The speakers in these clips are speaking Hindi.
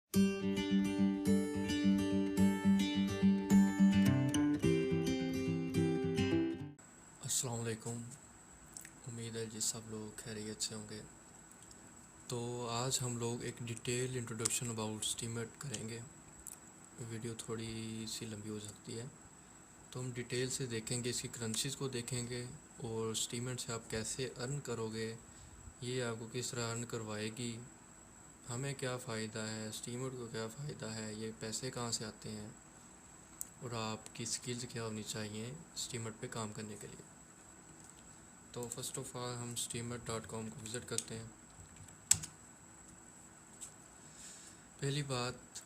अस्सलाम वालेकुम। उम्मीद है जी सब लोग खैरियत से होंगे। तो आज हम लोग एक डिटेल इंट्रोडक्शन अबाउट स्टीमेट करेंगे। वीडियो थोड़ी सी लंबी हो सकती है, तो हम डिटेल से देखेंगे, इसकी करेंसीज़ को देखेंगे और स्टीमेट से आप कैसे अर्न करोगे, ये आपको किस तरह अर्न करवाएगी, हमें क्या फ़ायदा है, स्टीमेट को क्या फ़ायदा है, ये पैसे कहाँ से आते हैं और आपकी स्किल्स क्या होनी चाहिए स्टीमेट पे काम करने के लिए। तो फर्स्ट ऑफ़ ऑल हम steamer.com को विज़िट करते हैं। पहली बात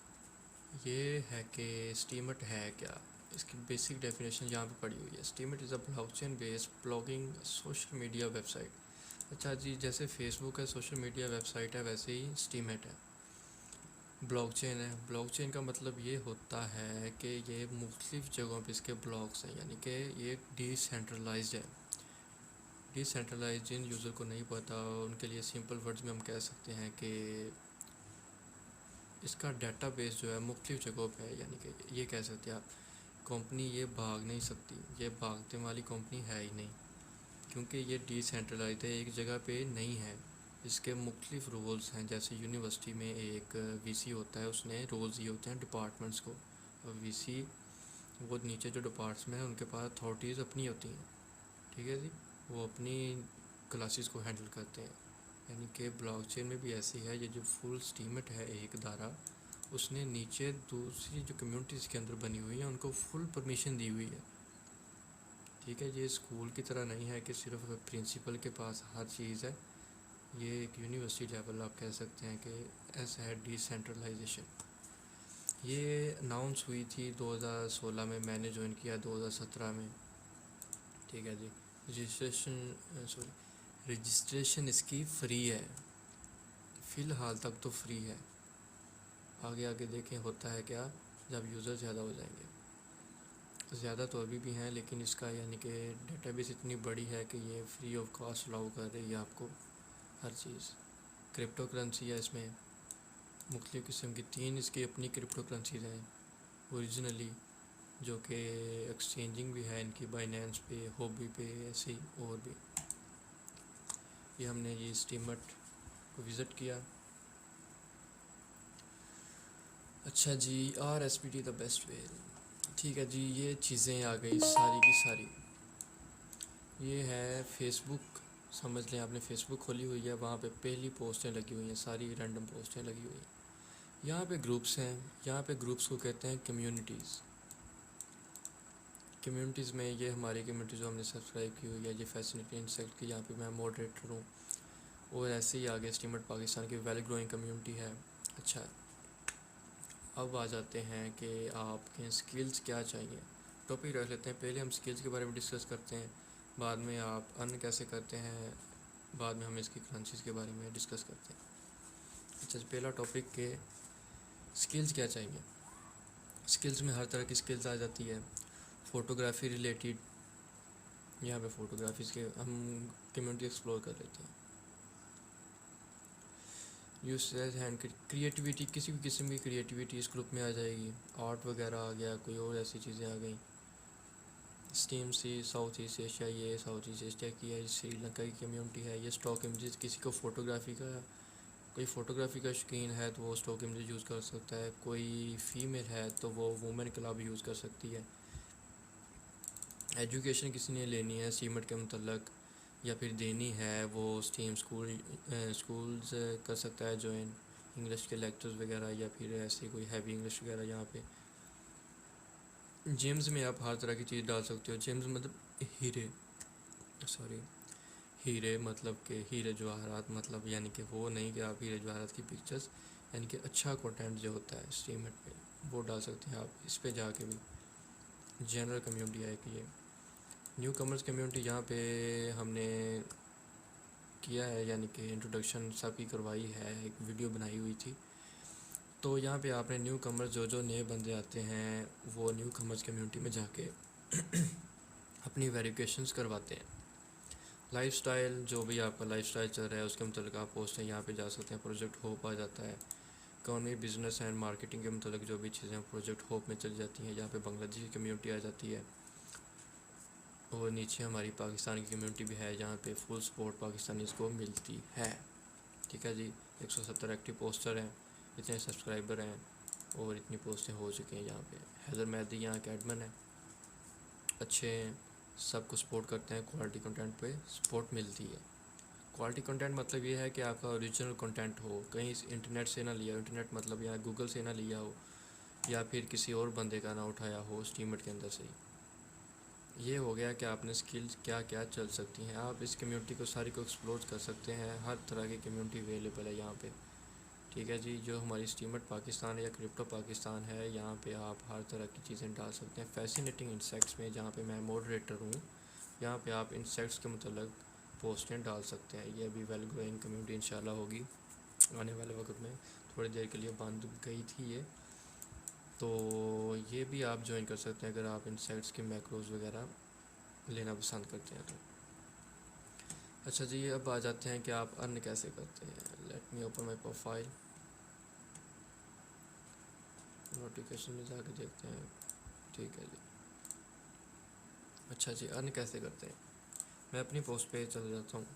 ये है कि स्टीमेट है क्या। इसकी बेसिक डेफिनेशन यहाँ पे पड़ी हुई है। स्टीमेट is a blockchain based blogging social media website. अच्छा जी, जैसे फेसबुक है सोशल मीडिया वेबसाइट है, वैसे ही स्टीमेट है, ब्लॉकचेन है। ब्लॉकचेन का मतलब ये होता है कि ये मुख्तलिफ़ जगहों पे इसके ब्लॉक्स हैं, यानी कि ये डिसेंट्रलाइज्ड है। डिसेंट्रलाइज जिन यूज़र को नहीं पता उनके लिए सिंपल वर्ड्स में हम कह सकते हैं कि इसका डेटाबेस जो है मुख्तलिफ़ जगहों पे है, यानी कि ये कह सकते हैं आप कंपनी ये भाग नहीं सकती, ये भागने वाली कंपनी है ही नहीं, क्योंकि ये डिसेंट्रलाइज्ड है, एक जगह पे नहीं है। इसके मुख्तलिफ़ रोल्स हैं। जैसे यूनिवर्सिटी में एक वीसी होता है, उसने रोल्स ये होते हैं डिपार्टमेंट्स को, और वीसी वो नीचे जो डिपार्ट्स में है उनके पास अथॉरिटीज़ अपनी होती हैं, ठीक है जी, वो अपनी क्लासेस को हैंडल करते हैं। यानी कि ब्लॉकचेन में भी ऐसी है, ये जो फुल स्टीमेट है एक धारा, उसने नीचे दूसरी जो कम्युनिटीज़ के अंदर बनी हुई है उनको फुल परमिशन दी हुई है, ठीक है। ये स्कूल की तरह नहीं है कि सिर्फ प्रिंसिपल के पास हर चीज़ है। ये एक यूनिवर्सिटी लेवल आप कह सकते हैं कि ऐसा है डिसेंट्रलाइजेशन। ये अनाउंस हुई थी 2016 में, मैंने ज्वाइन किया 2017 में, ठीक है जी। रजिस्ट्रेशन इसकी फ़्री है, फ़िलहाल तक तो फ्री है। आगे आगे देखें होता है क्या जब यूज़र ज़्यादा हो जाएंगे। ज़्यादा तो अभी भी हैं, लेकिन इसका यानी कि डेटाबेस इतनी बड़ी है कि ये फ्री ऑफ कॉस्ट अलाउ कर रही है आपको हर चीज़। क्रिप्टो करेंसी है इसमें, मुख्तलिफ़ किस्म की 3 इसकी अपनी क्रिप्टो करेंसीज़ हैं ओरिजिनली, जो कि एक्सचेंजिंग भी है इनकी बाइनेंस पे, हॉबी पे, ऐसे ही और भी। ये हमने ये स्टीमट को विज़िट किया। अच्छा जी, RSPT द बेस्ट वे, ठीक है जी। ये चीज़ें आ गई सारी की सारी। ये है फेसबुक, समझ लें आपने फेसबुक खोली हुई है, वहाँ पे पहली पोस्टें लगी हुई हैं, सारी रैंडम पोस्टें लगी हुई हैं। यहाँ पे ग्रुप्स हैं, यहाँ पे ग्रुप्स को कहते हैं कम्युनिटीज़। कम्युनिटीज़ में ये हमारी कम्युनिटी जो हमने सब्सक्राइब की हुई है, ये फैसिनेटिंग इंसेक्ट की, यहाँ पे मैं मॉडरेटर हूँ। और ऐसे ही आगे स्टीमर पाकिस्तान की वेल ग्रोइंग कम्युनिटी है। अच्छा, अब आ जाते हैं कि आपके स्किल्स क्या चाहिए। टॉपिक रख लेते हैं, पहले हम स्किल्स के बारे में डिस्कस करते हैं, बाद में आप अर्न कैसे करते हैं, बाद में हम इसकी करेंसीज़ के बारे में डिस्कस करते हैं। अच्छा, पहला टॉपिक के स्किल्स क्या चाहिए। स्किल्स में हर तरह की स्किल्स आ जाती है। फ़ोटोग्राफ़ी रिलेटेड, यहाँ पे फ़ोटोग्राफीज़ के हम कम्युनिटी एक्सप्लोर कर लेते हैं। यूज हैंड क्रिएटिविटी, किसी भी किस्म की क्रिएटिविटी इस ग्रुप में आ जाएगी। आर्ट वगैरह आ गया, कोई और ऐसी चीज़ें आ गई। स्टीम सी साउथ ईस्ट एशिया, ये साउथ ईस्ट एशिया की है, श्रीलंका की कम्युनिटी है। ये स्टॉक इमेजेस, किसी को फ़ोटोग्राफी का, कोई फ़ोटोग्राफी का शौकीन है तो वो स्टॉक इमेजेस यूज़ कर सकता है। कोई फ़ीमेल है तो वो वुमेन क्लब यूज़ कर सकती है। एजुकेशन किसी ने लेनी है सीमेंट के मतलब, या फिर देनी है, वो स्टीम स्कूल्स कर सकता है ज्वाइन, इंग्लिश के लेक्चर्स वगैरह, या फिर ऐसे कोई हैवी इंग्लिश वगैरह। यहाँ पे जिम्स में आप हर तरह की चीज़ डाल सकते हो। जिम्स मतलब हीरे, सॉरी, हीरे मतलब कि हीरे जवाहरात, मतलब यानी कि वो नहीं कि आप हीरे जवाहरात की पिक्चर्स, यानी कि अच्छा कंटेंट जो होता है स्टीमेट पे वो डाल सकते हैं आप इस पे जाके भी। जनरल कम्युनिटी है कि ये न्यू कमर्स कम्युनिटी, यहाँ पे हमने किया है, यानी कि इंट्रोडक्शन सबकी करवाई है, एक वीडियो बनाई हुई थी। तो यहाँ पे आपने न्यू कमर्स, जो जो नए बंदे आते हैं वो न्यू कमर्स कम्युनिटी में जाके अपनी वेरिफिकेशंस करवाते हैं। लाइफस्टाइल, जो भी आपका लाइफस्टाइल चल रहा है उसके मतलब आप पोस्ट हैं यहाँ पे जा सकते हैं। प्रोजेक्ट होप आ जाता है, इकॉनमी, बिजनेस एंड मार्केटिंग के मतलब जो भी चीज़ें प्रोजेक्ट होप में चली जाती हैं, यहाँ पे बांग्लादेशी कम्युनिटी आ जाती है। और नीचे हमारी पाकिस्तान की कम्युनिटी भी है, जहाँ पे फुल सपोर्ट पाकिस्तानीज़ को मिलती है। ठीक है जी। 170 एक्टिव पोस्टर हैं, इतने सब्सक्राइबर हैं और इतनी पोस्टें हो चुकी हैं। यहाँ पे हैदर मेहदी यहाँ के एडमिन है, अच्छे हैं, सबको सपोर्ट करते हैं, क्वालिटी कंटेंट पे सपोर्ट मिलती है। क्वालिटी कंटेंट मतलब ये है कि आपका ओरिजिनल कंटेंट हो, कहीं इंटरनेट से ना लिया हो, इंटरनेट मतलब यहाँ गूगल से ना लिया हो या फिर किसी और बंदे का ना उठाया हो स्टीमर के अंदर से ही। ये हो गया कि आपने स्किल्स क्या क्या चल सकती हैं, आप इस कम्युनिटी को सारी को एक्सप्लोर कर सकते हैं। हर तरह की कम्युनिटी अवेलेबल है यहाँ पे। ठीक है जी। जो हमारी स्टीमर पाकिस्तान है या क्रिप्टो पाकिस्तान है, यहाँ पे आप हर तरह की चीज़ें डाल सकते हैं। फैसिनेटिंग इंसेक्ट्स में, जहाँ पे मैं मॉडरेटर हूँ, यहाँ पे आप इंसेक्ट्स के मतलब पोस्टें डाल सकते हैं। ये अभी वेल ग्रोइंग कम्युनिटी इंशाल्लाह होगी आने वाले वक्त में। थोड़ी देर के लिए बंद गई थी ये, तो ये भी आप ज्वाइन कर सकते हैं अगर आप इंसेक्ट्स के मैक्रोज वगैरह लेना पसंद करते हैं तो। अच्छा जी, अब आ जाते हैं कि आप अर्न कैसे करते हैं। Let me open my profile, notification में जाके देखते हैं। ठीक है जी। अच्छा जी, अर्न कैसे करते हैं। मैं अपनी पोस्ट पे चल जाता हूँ।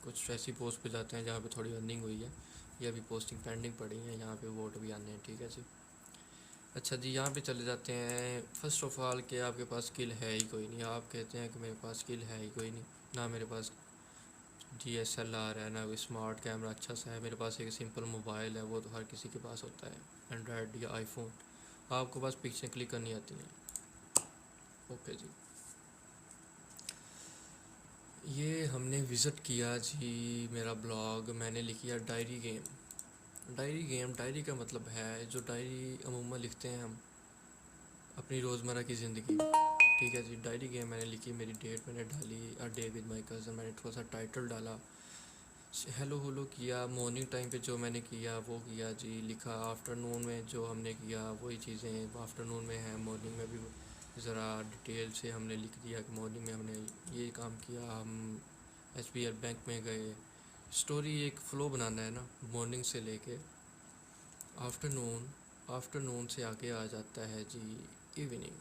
कुछ ऐसी पोस्ट पे जाते हैं जहाँ पे थोड़ी अर्निंग हुई है, ये अभी पोस्टिंग पेंडिंग पड़ी है, यहाँ पे वोट भी आने हैं। ठीक है जी। अच्छा जी, यहाँ पे चले जाते हैं। फ़र्स्ट ऑफ़ ऑल कि आपके पास स्किल है ही कोई नहीं। आप कहते हैं कि मेरे पास स्किल है ही कोई नहीं, ना मेरे पास DSLR है, ना कोई स्मार्ट कैमरा अच्छा सा है, मेरे पास एक सिंपल मोबाइल है, वो तो हर किसी के पास होता है, एंड्रॉयड या आईफोन। आपको बस पिक्चर क्लिक करनी आती हैं। ओके जी। ये हमने विज़िट किया जी मेरा ब्लॉग, मैंने लिखा डायरी गेम। डायरी का मतलब है जो डायरी अमूमन लिखते हैं हम अपनी रोज़मर्रा की ज़िंदगी। ठीक है जी। डायरी गेम मैंने लिखी, मेरी डेट मैंने डाली, a day with my cousin, मैंने थोड़ा सा टाइटल डाला, हेलो हेलो किया। मॉर्निंग टाइम पे जो मैंने किया वो किया जी, लिखा। आफ्टरनून में जो हमने किया वही चीज़ें आफ्टरनून में है, मॉर्निंग में भी ज़रा डिटेल से हमने लिख दिया कि मॉर्निंग में हमने ये काम किया, हम SBI बैंक में गए। स्टोरी एक फ़्लो बनाना है ना, मॉर्निंग से लेके आफ्टरनून, आफ्टरनून से आगे आ जाता है जी इवनिंग।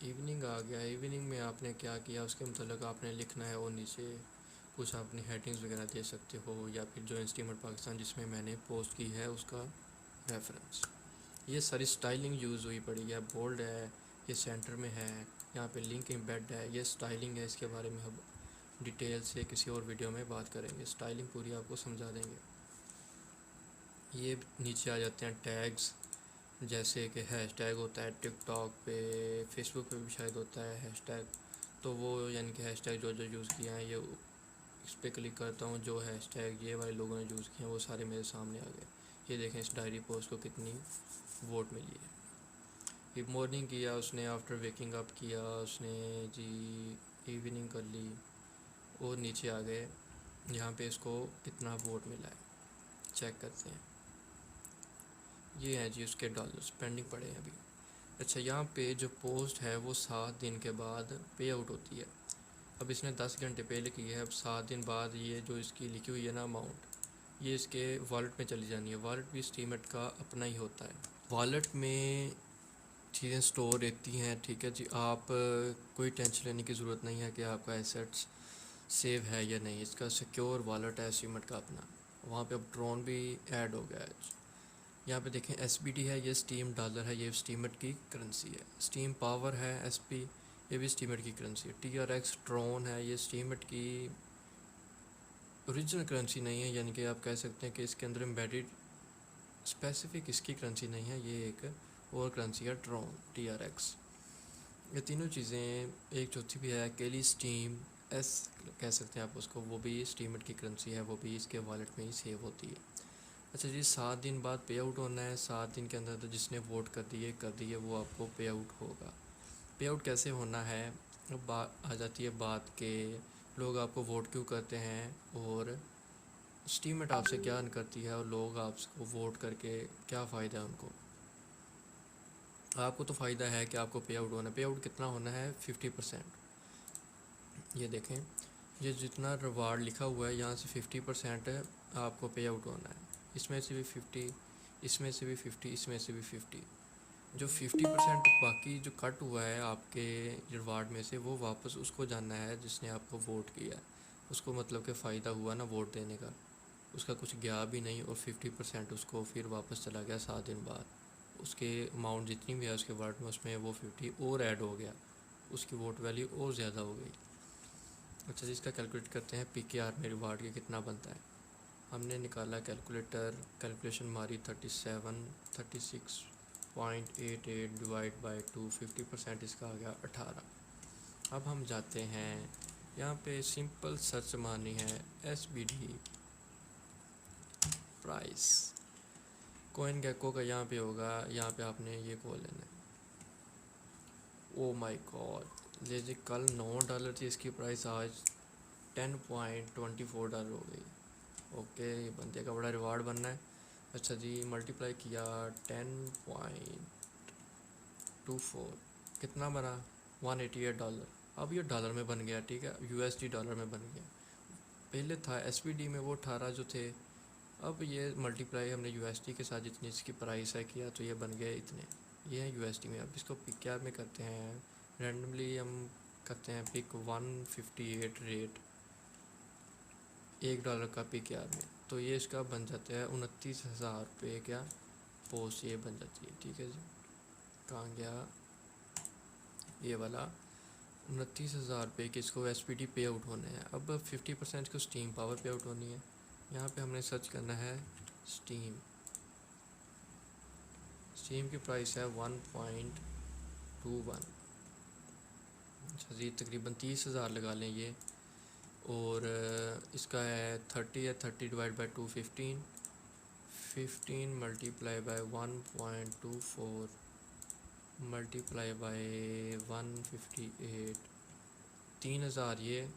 इवनिंग आ गया, इवनिंग में आपने क्या किया उसके मतलब आपने लिखना है, और नीचे कुछ अपनी हेडिंग्स वगैरह दे सकते हो, या फिर जो स्टीमर पाकिस्तान जिसमें मैंने पोस्ट की है उसका रेफरेंस। ये सारी स्टाइलिंग यूज़ हुई पड़ी है, बोल्ड है, ये सेंटर में है, यहाँ पे लिंक एम्बेड है, ये स्टाइलिंग है। इसके बारे में हम डिटेल से किसी और वीडियो में बात करेंगे, स्टाइलिंग पूरी आपको समझा देंगे। ये नीचे आ जाते हैं टैग्स, जैसे कि हैशटैग होता है टिकटॉक पे, फेसबुक पे भी शायद होता है हैशटैग, तो वो यानी कि हैशटैग जो जो यूज़ किए हैं, ये इस पर क्लिक करता हूँ, जो हैशटैग ये वाले लोगों ने यूज़ किए हैं वो सारे मेरे सामने आ गए। ये देखें इस डायरी पोस्ट को कितनी वोट मिली है। ये मॉर्निंग किया उसने, आफ्टर वेकिंग अप किया उसने जी, इवनिंग कर ली, और नीचे आ गए यहाँ पे इसको कितना वोट मिला है चेक करते हैं। ये हैं जी उसके डॉलर्स पेंडिंग पड़े हैं अभी। अच्छा, यहाँ पे जो पोस्ट है वो 7 दिन के बाद पे आउट होती है। अब इसने 10 घंटे पहले की है, अब 7 दिन बाद ये जो इसकी लिखी हुई है ना अमाउंट, ये इसके वॉलेट में चली जानी है। वॉलेट भी स्टीमर का अपना ही होता है, वॉलेट में चीज़ें स्टोर रहती हैं। ठीक है जी। आप कोई टेंशन लेने की ज़रूरत नहीं है कि आपका एसेट्स सेव है या नहीं, इसका सिक्योर वॉलेट है स्टीमर का अपना। वहाँ पे अब ड्रोन भी ऐड हो गया है। यहाँ पे देखें SBD है, ये स्टीम डॉलर है, ये स्टीमर की करेंसी है। स्टीम पावर है SP, ये भी स्टीमर की करेंसी है। TRX ट्रोन है, ये स्टीमर की ओरिजिनल करेंसी नहीं है, यानी कि आप कह सकते हैं कि इसके अंदर एम्बेडेड स्पेसिफिक इसकी करेंसी नहीं है, ये एक और करेंसी है ट्रोन TRX। ये तीनों चीज़ें, एक चौथी भी है केली स्टीम S कह सकते हैं आप उसको, वो भी स्टीमर की करेंसी है, वो भी इसके वॉलेट में ही सेव होती है। अच्छा जी, 7 दिन बाद पे आउट होना है। 7 दिन के अंदर तो जिसने वोट कर दिए वो आपको पे आउट होगा। पे आउट कैसे होना है, अब बात आ जाती है बात के लोग आपको वोट क्यों करते हैं, और स्टीमेट आपसे क्या अर्न करती है, और लोग आपको वोट करके क्या फ़ायदा है उनको। आपको तो फ़ायदा है कि आपको पे आउट होना है। पे आउट कितना होना है, 50%। ये देखें, ये जितना रिवार्ड लिखा हुआ है यहाँ से 50% आपको पे आउट होना है। इसमें से भी 50, इसमें से भी 50, इसमें से भी 50। जो 50% बाकी जो कट हुआ है आपके रिवार्ड में से, वो वापस उसको जाना है जिसने आपको वोट किया है। उसको मतलब कि फ़ायदा हुआ ना वोट देने का, उसका कुछ गया भी नहीं, और 50% उसको फिर वापस चला गया 7 दिन बाद। उसके अमाउंट जितनी भी है उसके वार्ड में, उसमें वो 50 और ऐड हो गया, उसकी वोट वैल्यू और ज़्यादा हो गई। अच्छा जी, इसका कैलकुलेट करते हैं PKR में रिवार्ड के कितना बनता है। हमने निकाला कैलकुलेशन मारी 36.88 डिवाइड बाई 2, 50% इसका आ गया 18। अब हम जाते हैं यहाँ पे, सिंपल सर्च मारनी है SBD प्राइस। कॉइन गेको का यहाँ पे होगा, यहाँ पे आपने ये खोल लेना है। ओ माय गॉड, ये जी कल $9 थी इसकी प्राइस, आज $10.24 हो गई। ओके, बंदे का बड़ा रिवार्ड बनना है। अच्छा जी, मल्टीप्लाई किया 10.24, कितना बना $188। अब ये डॉलर में बन गया, ठीक है, USD डॉलर में बन गया। पहले था SBD में वो 18 जो थे, अब ये मल्टीप्लाई हमने USD के साथ जितनी इसकी प्राइस है किया, तो ये बन गए इतने। ये है USD में। अब इसको PKR में करते हैं, रैंडमली हम करते हैं पिक 158 रेट $1 का PKR में, तो ये इसका बन जाता है 29,000 रुपये क्या पोस्ट ये बन जाती है। ठीक है जी, कहाँ गया ये वाला 29,000 रुपये की इसको SPD पे आउट होने हैं। अब 50% को स्टीम पावर पे आउट होनी है। यहाँ पे हमने सर्च करना है स्टीम। स्टीम की प्राइस है 1.21। अच्छा जी, तकरीबन 30,000 लगा लें ये, और इसका है 30 है, 30 divide by 2 15, 15 multiply by 1.24 multiply by 158, 3,000 ये,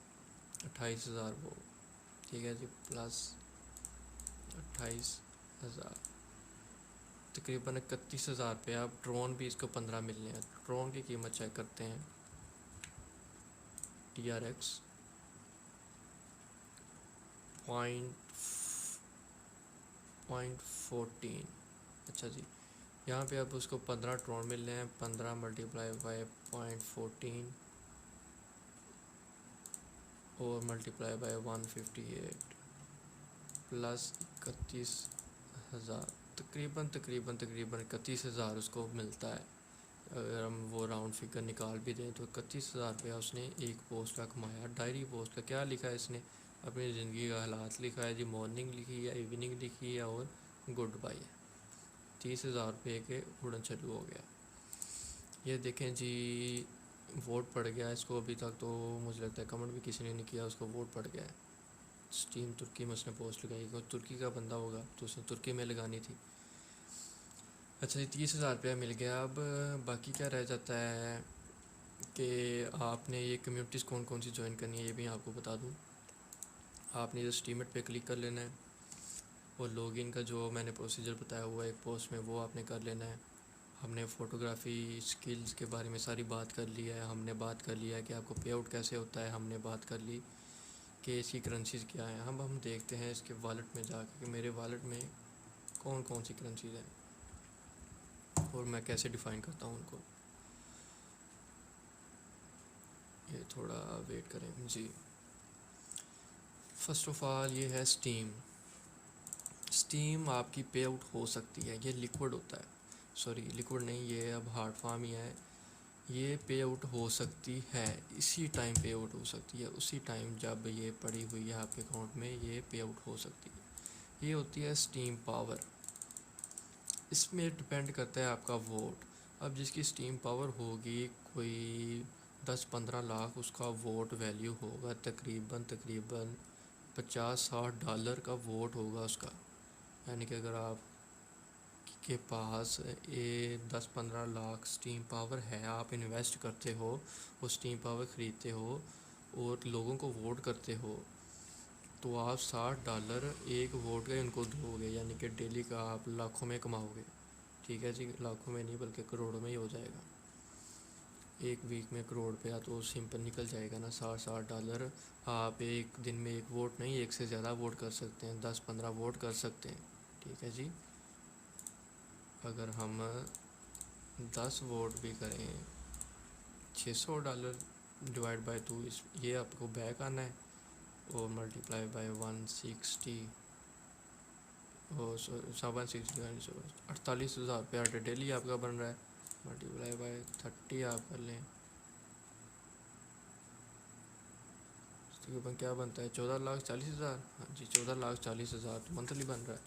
28,000 वो। ठीक है जी, प्लस 28,000, तकरीबन 31,000 रुपये। अब ड्रोन भी इसको 15 मिलने हैं। ड्रोन की कीमत चेक करते हैं, TRX .14। अच्छा जी, यहाँ पे अब उसको 15 ड्रोन मिल रहे हैं। 15 मल्टीप्लाई बाई 0.14 और मल्टीप्लाई बाई 158 प्लस 31,000, तकरीबन 31,000 उसको मिलता है। अगर हम वो राउंड फिगर निकाल भी दें तो 31,000 रुपया उसने एक पोस्ट का कमाया। डायरी पोस्ट का क्या लिखा है इसने, अपनी ज़िंदगी का हालात लिखा है जी, मॉर्निंग लिखी है, इवनिंग लिखी है, और गुड बाय है। 30,000 रुपये के उड़न चलू हो गया। ये देखें जी, वोट पड़ गया इसको। अभी तक तो मुझे लगता है कमेंट भी किसी ने नहीं किया, उसको वोट पड़ गया है। स्टीम तुर्की में उसने पोस्ट लगाई, क्योंकि तुर्की का बंदा होगा तो उसने तुर्की में लगानी थी। अच्छा जी, 30,000 रुपया मिल गया। अब बाकी क्या रह जाता है कि आपने ये कम्युनिटीज़ कौन कौन सी ज्वाइन करनी है, ये भी आपको बता दूं। आपने जो स्टीमेट पे क्लिक कर लेना है, और लॉगिन का जो मैंने प्रोसीजर बताया हुआ है एक पोस्ट में, वो आपने कर लेना है। हमने फ़ोटोग्राफ़ी स्किल्स के बारे में सारी बात कर ली है। हमने बात कर लिया है कि आपको पे आउट कैसे होता है। हमने बात कर ली कि इसकी करेंसीज़ क्या हैं। हम देखते हैं इसके वॉलेट में जाकर कि मेरे वॉलेट में कौन कौन सी करेंसीज़ हैं, और मैं कैसे डिफ़ाइन करता हूँ उनको। ये थोड़ा वेट करें जी। फ़र्स्ट ऑफ़ ऑल ये है स्टीम। स्टीम आपकी पे आउट हो सकती है, ये लिक्विड होता है, सॉरी लिक्विड नहीं, ये अब हार्ड फॉर्म ही है। ये पे आउट हो सकती है, इसी टाइम पे आउट हो सकती है, उसी टाइम जब ये पड़ी हुई है आपके अकाउंट में, ये पे आउट हो सकती है। ये होती है स्टीम पावर। इसमें डिपेंड करता है आपका वोट। अब जिसकी स्टीम पावर होगी कोई 10-15 लाख, उसका वोट वैल्यू होगा तकरीबन 50-60 डॉलर का वोट होगा उसका। यानी कि अगर आप के पास ये 10-15 लाख स्टीम पावर है, आप इन्वेस्ट करते हो, वो स्टीम पावर ख़रीदते हो और लोगों को वोट करते हो, तो आप $60 एक वोट का इनको दोगे, यानी कि डेली का आप लाखों में कमाओगे। ठीक है जी, लाखों में नहीं बल्कि करोड़ों में ही हो जाएगा। एक वीक में करोड़ रुपया तो सिंपल निकल जाएगा ना। $60 आप एक दिन में एक वोट नहीं, एक से ज़्यादा वोट कर सकते हैं, 10-15 वोट कर सकते हैं। ठीक है जी। अगर हम 10 वोट भी करें, $600 डिवाइड बाय 2, ये आपको बैक आना है, और मल्टीप्लाई बाय 160 और 760 48,000 डेली आपका बन रहा है। मल्टीप्लाई बाय 30 आप कर लें, तकरीबन क्या बनता है, 14,40,000। हाँ जी, 14,40,000 तो मंथली बन रहा है।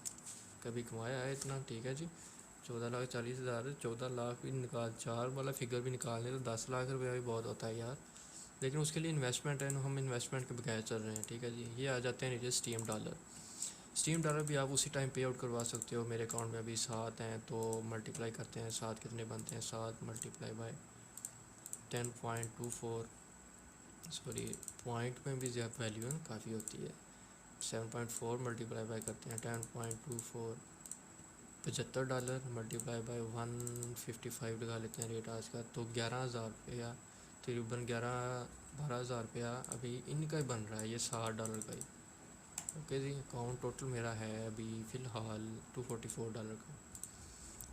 कभी कमाया है इतना, ठीक है जी। 14,40,000, 14 लाख भी निकाल, 4 वाला फिगर भी निकालने तो 10 लाख रुपया भी बहुत होता है यार। लेकिन उसके लिए इन्वेस्टमेंट है, हम इन्वेस्टमेंट के बगैर चल रहे हैं, ठीक है जी। ये आ जाते हैं नीचे स्टीम डॉलर। स्टीम डॉलर भी आप उसी टाइम पे आउट करवा सकते हो। मेरे अकाउंट में अभी 7 हैं, तो मल्टीप्लाई करते हैं, 7 कितने बनते हैं, 7 मल्टीप्लाई बाय 10.24, सॉरी पॉइंट में भी ज़्यादा वैल्यू है काफ़ी होती है। 7.4 मल्टीप्लाई बाय करते हैं 10.24, $75 मल्टीप्लाई बाय 155 लगा लेते हैं रेट आज का, तो 11,000 रुपया, तकरीबन 12,000 रुपया अभी इनका ही बन रहा है, ये $60 का ही। ओके जी, अकाउंट टोटल मेरा है अभी फ़िलहाल $244 का।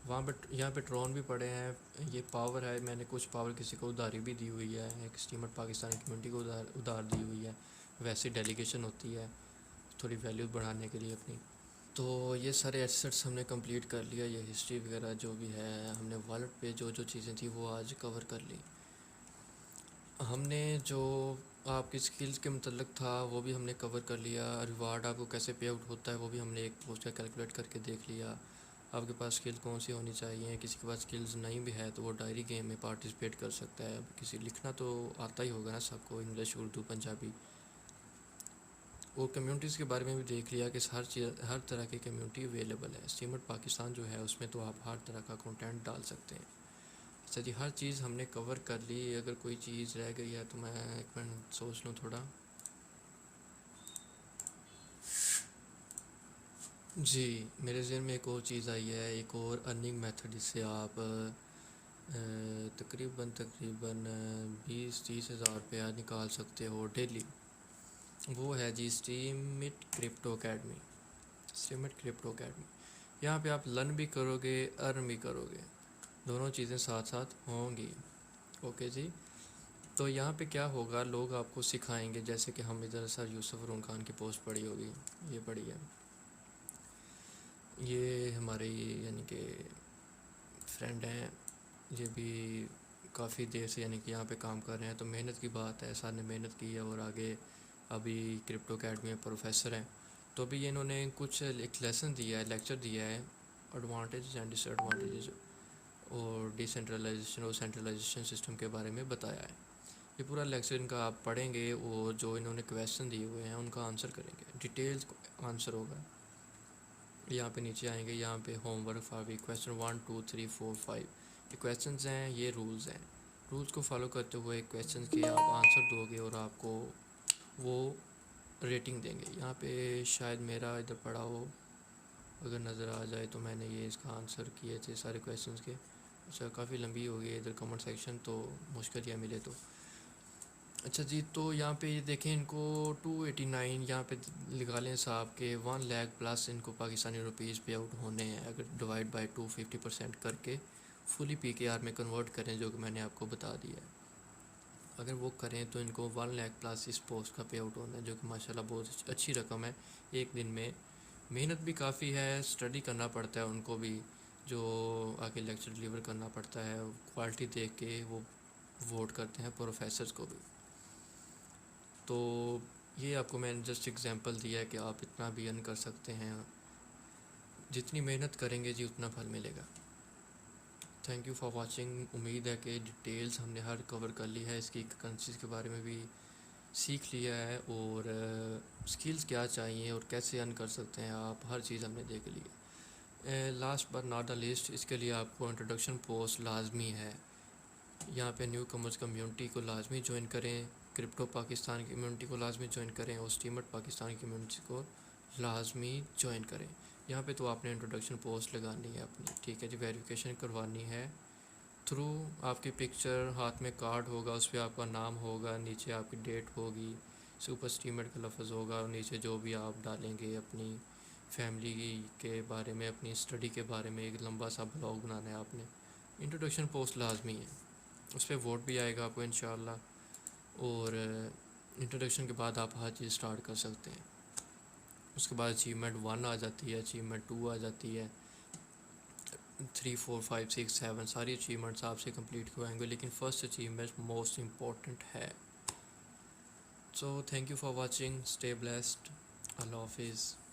वहाँ पे यहाँ पे ट्रोन भी पड़े हैं, ये पावर है, मैंने कुछ पावर किसी को उधारी भी दी हुई है, एक स्टीमर पाकिस्तानी कम्युनिटी को उधार दी हुई है। वैसे डेलीगेशन होती है थोड़ी वैल्यू बढ़ाने के लिए अपनी। तो ये सारे एसेट्स हमने कंप्लीट कर लिया, ये हिस्ट्री वगैरह जो भी है हमने वॉलेट पे जो जो चीज़ें थी वो आज कवर कर ली। हमने जो आपकी स्किल्स के मतलब था वो भी हमने कवर कर लिया। रिवार्ड आपको कैसे पे आउट होता है वो भी हमने एक पोस्ट का कैलकुलेट करके देख लिया। आपके पास स्किल कौन सी होनी चाहिए, किसी के पास स्किल्स नहीं भी है तो वो डायरी गेम में पार्टिसिपेट कर सकता है। अब किसी लिखना तो आता ही होगा ना सबको, इंग्लिश, उर्दू, पंजाबी। और कम्युनिटीज़ के बारे में भी देख लिया कि हर तरह की कम्युनिटी अवेलेबल है। स्टीमर पाकिस्तान जो है उसमें तो आप हर तरह का कंटेंट डाल सकते हैं। अच्छा जी, हर चीज़ हमने कवर कर ली। अगर कोई चीज़ रह गई है तो मैं एक मिनट सोच लूँ थोड़ा। जी, मेरे ज़हन में एक और चीज़ आई है, एक और अर्निंग मेथड जिससे आप तकरीबन 20-30 हज़ार रुपया निकाल सकते हो डेली। वो है जी Steemit crypto academy. Steemit crypto academy, यहाँ पे आप लर्न भी करोगे, अर्न भी करोगे, दोनों चीज़ें साथ साथ होंगी। ओके जी। तो यहाँ पे क्या होगा, लोग आपको सिखाएंगे, जैसे कि हम इधर सर यूसुफ रूम खान की पोस्ट पढ़ी होगी, ये पढ़ी है, ये हमारे यानी कि फ्रेंड हैं, ये भी काफ़ी देर से यानी कि यहाँ पे काम कर रहे हैं। तो मेहनत की बात है, सर ने मेहनत की है और आगे अभी क्रिप्टो अकेडमी में प्रोफेसर हैं। तो अभी ये इन्होंने कुछ एक लेसन दिया है, लेक्चर दिया है, एडवांटेज एंड डिसएडवांटेजेस और डिसेंट्रलाइजेशन और सेंट्रलाइजेशन सिस्टम के बारे में बताया है। ये पूरा लेक्चर इनका आप पढ़ेंगे और जो इन्होंने क्वेश्चन दिए हुए हैं उनका आंसर करेंगे, डिटेल्स आंसर होगा। यहाँ पे नीचे आएंगे, यहाँ पे होमवर्क फॉर वीक, क्वेश्चन 1 2 3 4 5, ये क्वेश्चन हैं, ये रूल्स हैं। रूल्स को फॉलो करते हुए क्वेश्चन के आप आंसर दोगे और आपको वो रेटिंग देंगे। यहाँ पे शायद मेरा इधर पड़ा हो, अगर नज़र आ जाए तो मैंने ये इसका आंसर किए थे सारे क्वेश्चंस के। अच्छा, काफ़ी लंबी हो गई है इधर कमेंट सेक्शन, तो मुश्किल या मिले तो। अच्छा जी, तो यहाँ पे ये देखें, इनको 289 यहाँ पे लिखा लें साहब के 1 लाख प्लस इनको पाकिस्तानी रुपीज़ पे आउट होने हैं। अगर डिवाइड बाय 250% करके फुली PKR में कन्वर्ट करें, जो कि मैंने आपको बता दिया है, अगर वो करें तो इनको 1 लाख प्लस इस पोस्ट का पे आउट होना है, जो कि माशाल्लाह बहुत अच्छी रकम है एक दिन में। मेहनत भी काफ़ी है, स्टडी करना पड़ता है उनको भी, जो आगे लेक्चर डिलीवर करना पड़ता है, क्वालिटी देख के वो वोट करते हैं प्रोफेसर्स को भी। तो ये आपको मैंने जस्ट एग्जांपल दिया है कि आप इतना भी अर्न कर सकते हैं, जितनी मेहनत करेंगे जी उतना फल मिलेगा। Thank you for watching. उम्मीद है कि डिटेल्स हमने हर कवर कर ली है, इसकी करेंसीज के बारे में भी सीख लिया है, और स्किल्स क्या चाहिए और कैसे अर्न कर सकते हैं आप, हर चीज़ हमने देख ली है। Last but not the list, इसके लिए आपको इंट्रोडक्शन पोस्ट लाजमी है। यहाँ पे न्यू कमर्स कम्युनिटी को लाजमी ज्वाइन करें, क्रिप्टो पाकिस्तान कम्युनिटी को लाजमी ज्वाइन करें, और स्टीमर पाकिस्तान कम्युनिटी को लाजमी ज्वाइन करें। यहाँ पे तो आपने इंट्रोडक्शन पोस्ट लगानी है अपनी, ठीक है जी। वेरिफिकेशन करवानी है थ्रू आपकी पिक्चर, हाथ में कार्ड होगा, उस पर आपका नाम होगा, नीचे आपकी डेट होगी, सुपर स्टीमर का लफ्ज़ होगा, और नीचे जो भी आप डालेंगे अपनी फैमिली के बारे में, अपनी स्टडी के बारे में एक लंबा सा ब्लॉग बनाना है आपने। इंट्रोडक्शन पोस्ट लाजमी है, उस पर वोट भी आएगा आपको इंशाल्लाह। और इंट्रोडक्शन के बाद आप हर चीज़ स्टार्ट कर सकते हैं। उसके बाद अचीवमेंट 1 आ जाती है, अचीवमेंट 2 आ जाती है, 3 4 5 6 7 सारी अचीवमेंट्स आपसे कंप्लीट करवाएंगे, लेकिन फ़र्स्ट अचीवमेंट मोस्ट इम्पॉर्टेंट है। So thank you for watching, stay blessed, अल्लाह हाफिज़।